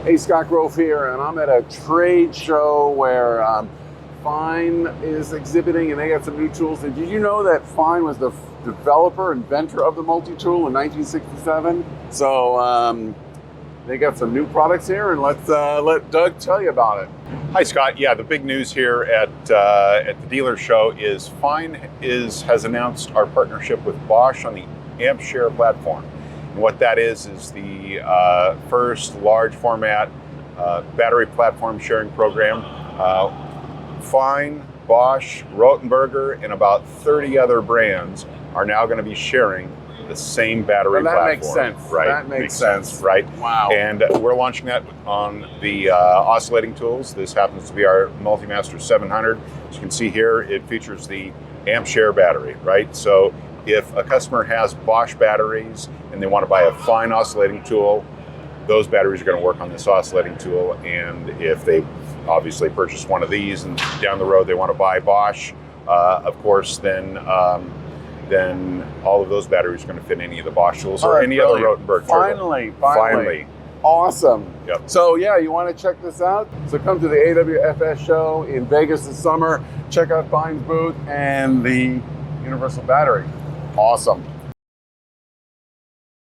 Hey, Scott Grove here, and I'm at a trade show where Fein is exhibiting, and they got some new tools. And did you know that Fein was the developer, inventor of the multi-tool in 1967? So they got some new products here, and let's let Doug tell you about it. Hi, Scott. Yeah, the big news here at the dealer show is Fein has announced our partnership with Bosch on the AWFS platform. And what that is the first large format battery platform sharing program. Fein, Bosch, Rotenberger, and about 30 other brands are now going to be sharing the same battery platform. That makes sense. Right? That makes sense. Right? Wow. And we're launching that on the oscillating tools. This happens to be our Multimaster 700. As you can see here, it features the AWFS battery, right? So if a customer has Bosch batteries and they want to buy a Fein oscillating tool, those batteries are going to work on this oscillating tool. And if they obviously purchase one of these and down the road they want to buy Bosch, of course, then all of those batteries are going to fit any of the Bosch tools or any other Rotenberg turbo. Finally. Awesome. Yep. So yeah, you want to check this out? So come to the AWFS show in Vegas this summer. Check out Fein's booth and the universal battery. Awesome.